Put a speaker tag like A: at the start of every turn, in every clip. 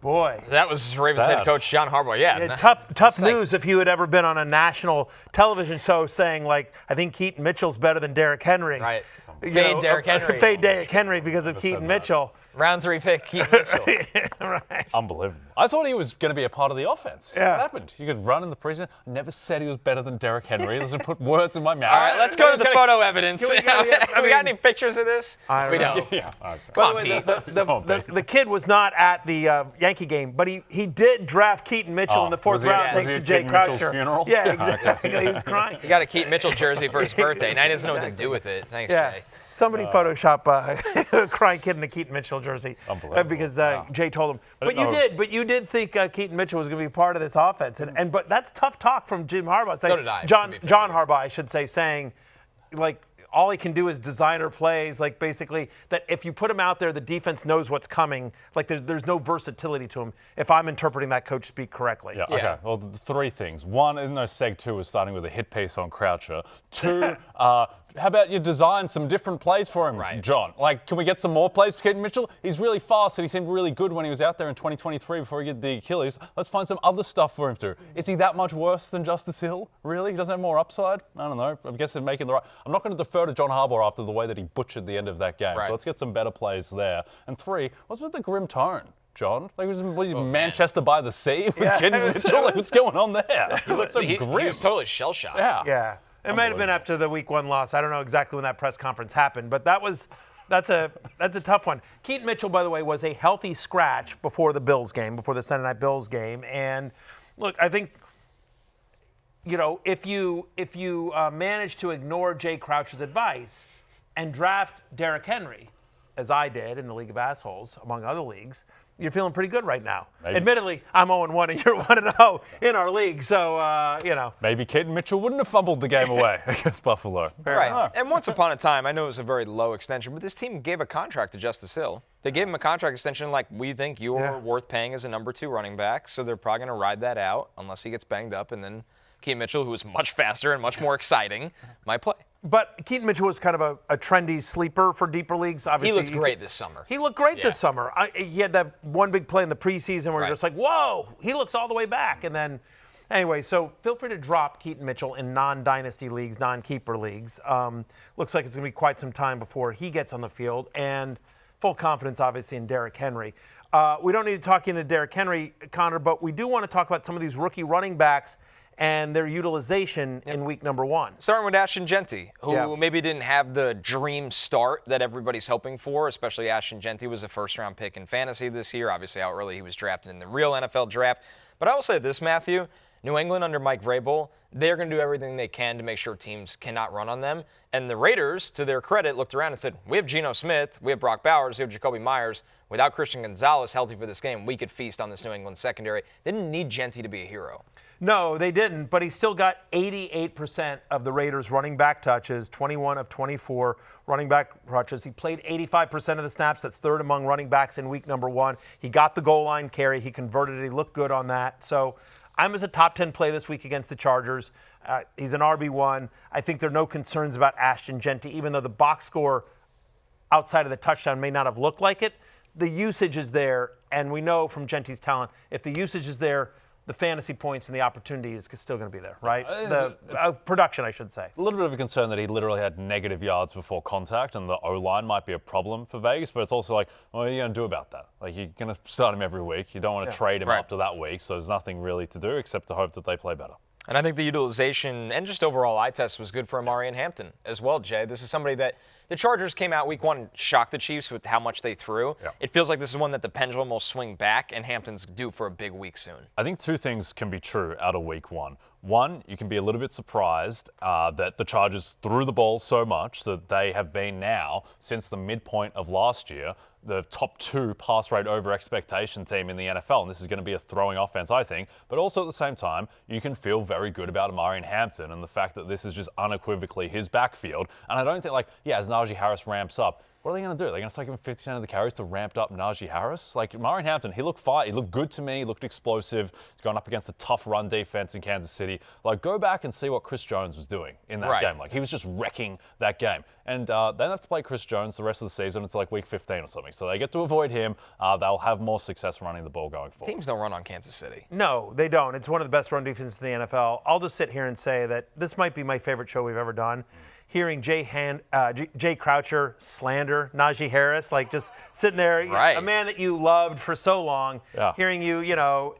A: Boy.
B: That was Ravens head coach John Harbaugh. Yeah.
A: Tough news if you had ever been on a national television show saying, like, I think Keaton Mitchell's better than Derrick Henry.
B: Right. Fade Derrick Henry.
A: Fade Derrick Henry because of Keaton Mitchell.
B: Round 3 pick, Keaton Mitchell.
A: Right.
C: Unbelievable. I thought he was going to be a part of the offense.
A: Yeah.
C: What happened? You could run in the preseason. I never said he was better than Derrick Henry. He doesn't put words in my mouth.
B: All right, let's go to the photo evidence.
A: we
B: Have we got any pictures of this?
A: We don't.
C: Yeah. Okay.
B: Come on, Pete.
A: The kid was not at the Yankee game, but he did draft Keaton Mitchell in the fourth round thanks to Jay Croucher.
C: Funeral?
A: Yeah, exactly. He was crying.
B: He got a Keaton Mitchell jersey for his birthday. Now he doesn't know what to do with it. Thanks, Jay.
A: Somebody Photoshop a crying kid in a Keaton Mitchell jersey because Jay told him. But you did think Keaton Mitchell was going to be part of this offense, but that's tough talk from Jim Harbaugh.
B: So did I.
A: John Harbaugh, I should say, saying like all he can do is designer plays, like basically that if you put him out there, the defense knows what's coming. Like there's no versatility to him. If I'm interpreting that coach speak correctly.
C: Yeah. Okay. Well, three things. One, Seg 2 was starting with a hit piece on Croucher. Two, how about you design some different plays for him, John? Like, can we get some more plays for Keaton Mitchell? He's really fast and he seemed really good when he was out there in 2023 before he got the Achilles. Let's find some other stuff for him to. Is he that much worse than Justice Hill? Really? He doesn't have more upside? I don't know. I guess they're making the right. I'm not going to defer to John Harbaugh after the way that he butchered the end of that game. So let's get some better plays there. And three, what's with the grim tone? John? Like, was Manchester by the Sea with Keaton Mitchell? Like, what's going on there?
B: He looked so grim. He was totally shell-shocked.
A: Yeah. It might have been after the week 1 loss. I don't know exactly when that press conference happened, but that's a tough one. Keaton Mitchell, by the way, was a healthy scratch before the Bills game, before the Sunday Night Bills game. And look, I think, if you manage to ignore Jay Croucher's advice and draft Derrick Henry, as I did in the League of Assholes, among other leagues, you're feeling pretty good right now. Maybe. Admittedly, I'm 0-1 and you're 1-0 in our league, so,
C: Maybe Keaton Mitchell wouldn't have fumbled the game away against Buffalo.
B: Right. And once upon a time, I know it was a very low extension, but this team gave a contract to Justice Hill. They gave him a contract extension like, we think you're worth paying as a number 2 running back, so they're probably going to ride that out unless he gets banged up, and then Keaton Mitchell, who is much faster and much more exciting, might play.
A: But Keaton Mitchell was kind of a trendy sleeper for deeper leagues. Obviously,
B: he looked great this summer.
A: He looked great this summer. He had that one big play in the preseason where you're just like, whoa, he looks all the way back. And then, anyway, so feel free to drop Keaton Mitchell in non-dynasty leagues, non-keeper leagues. Looks like it's going to be quite some time before he gets on the field. And full confidence, obviously, in Derrick Henry. We don't need to talk into Derrick Henry, Connor, but we do want to talk about some of these rookie running backs and their utilization in week number 1.
B: Starting with Ashton Jeanty, who maybe didn't have the dream start that everybody's hoping for, especially Ashton Jeanty was a first-round pick in fantasy this year. Obviously, how early he was drafted in the real NFL draft. But I will say this, Matthew, New England under Mike Vrabel, they're going to do everything they can to make sure teams cannot run on them. And the Raiders, to their credit, looked around and said, we have Geno Smith, we have Brock Bowers, we have Jacoby Myers. Without Christian Gonzalez healthy for this game, we could feast on this New England secondary. They didn't need Jeanty to be a hero.
A: No, they didn't, but he still got 88% of the Raiders' running back touches, 21 of 24 running back touches. He played 85% of the snaps. That's third among running backs in week number 1. He got the goal line carry. He converted it. He looked good on that. So I'm as a top 10 play this week against the Chargers. He's an RB1. I think there are no concerns about Ashton Jeanty, even though the box score outside of the touchdown may not have looked like it. The usage is there, and we know from Jeanty's talent, if the usage is there, the fantasy points and the opportunity is still going to be there, right? The production, I should say.
C: A little bit of a concern that he literally had negative yards before contact, and the O-line might be a problem for Vegas, but it's also like, what are you going to do about that? Like, you're going to start him every week. You don't want to trade him after that week, so there's nothing really to do except to hope that they play better.
B: And I think the utilization and just overall eye test was good for Omarion Hampton as well, Jay. This is somebody that the Chargers came out week 1 and shocked the Chiefs with how much they threw. Yeah. It feels like this is one that the pendulum will swing back, and Hampton's due for a big week soon.
C: I think 2 things can be true out of week 1. One, you can be a little bit surprised that the Chargers threw the ball so much that they have been now, since the midpoint of last year, the top 2 pass rate over expectation team in the NFL. And this is going to be a throwing offense, I think. But also at the same time, you can feel very good about Omarion Hampton and the fact that this is just unequivocally his backfield. And I don't think, as Najee Harris ramps up, What are they going to do? They're going to start giving 50% of the carries to ramped up Najee Harris? Like, Omarion Hampton, he looked fine. He looked good to me. He looked explosive. He's going up against a tough run defense in Kansas City. Like, go back and see what Chris Jones was doing in that game. Like, he was just wrecking that game. And they don't have to play Chris Jones the rest of the season until like week 15 or something. So they get to avoid him. They'll have more success running the ball going forward.
B: Teams don't run on Kansas City.
A: No, they don't. It's one of the best run defenses in the NFL. I'll just sit here and say that this might be my favorite show we've ever done. Hearing Jay Croucher slander Najee Harris, like just sitting there, a man that you loved for so long, hearing you,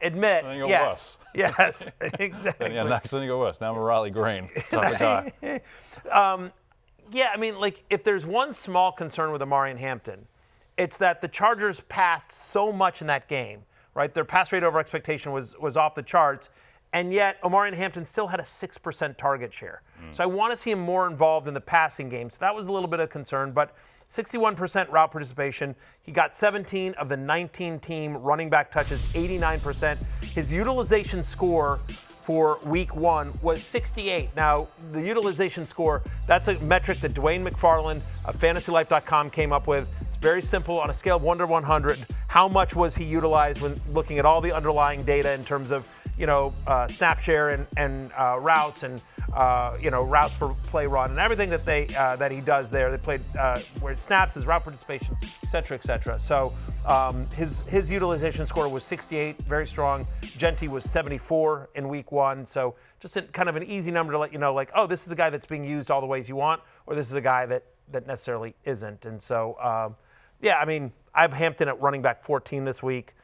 A: admit, yes, exactly.
C: Next thing you go worse. Now I'm a Riley Green type of guy.
A: Yeah, I mean, like, if there's one small concern with Omarion Hampton, it's that the Chargers passed so much in that game, right? Their pass rate over expectation was off the charts, and yet Omarion Hampton still had a 6% target share. So I want to see him more involved in the passing game. So that was a little bit of concern, but 61% route participation. He got 17 of the 19 team running back touches, 89%. His utilization score for week 1 was 68. Now, the utilization score, that's a metric that Dwayne McFarland of FantasyLife.com came up with. It's very simple. On a scale of 1 to 100, how much was he utilized when looking at all the underlying data in terms of, snap share and routes and, routes per play run and everything that that he does there. They played where it snaps, his route participation, et cetera, et cetera. So his utilization score was 68, very strong. Jeanty was 74 in week 1. So just kind of an easy number to let you know, like, oh, this is a guy that's being used all the ways you want, or this is a guy that necessarily isn't. And so, I mean, I have Hampton at running back 14 this week.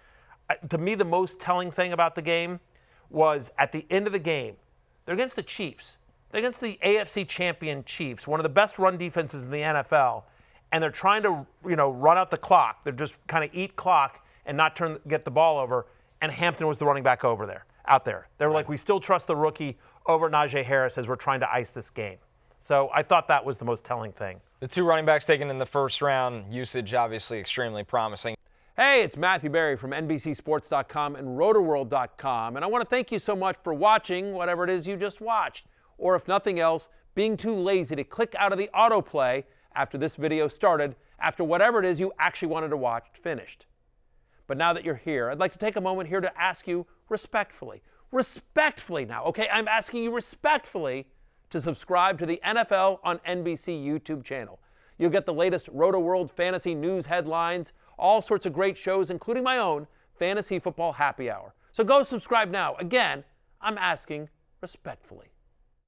A: To me, the most telling thing about the game was at the end of the game, they're against the Chiefs. They're against the AFC champion Chiefs, one of the best run defenses in the NFL, and they're trying to, run out the clock. They're just kind of eat clock and not get the ball over, and Hampton was the running back out there. They were like, we still trust the rookie over Najee Harris as we're trying to ice this game. So I thought that was the most telling thing.
B: The 2 running backs taken in the first round, usage obviously extremely promising.
D: Hey, it's Matthew Berry from NBCSports.com and Rotoworld.com, and I want to thank you so much for watching whatever it is you just watched, or if nothing else, being too lazy to click out of the autoplay after this video started, after whatever it is you actually wanted to watch finished. But now that you're here, I'd like to take a moment here to ask you respectfully now, okay? I'm asking you respectfully to subscribe to the NFL on NBC YouTube channel. You'll get the latest Roto-World fantasy news headlines, all sorts of great shows, including my own Fantasy Football Happy Hour. So go subscribe now. Again, I'm asking respectfully.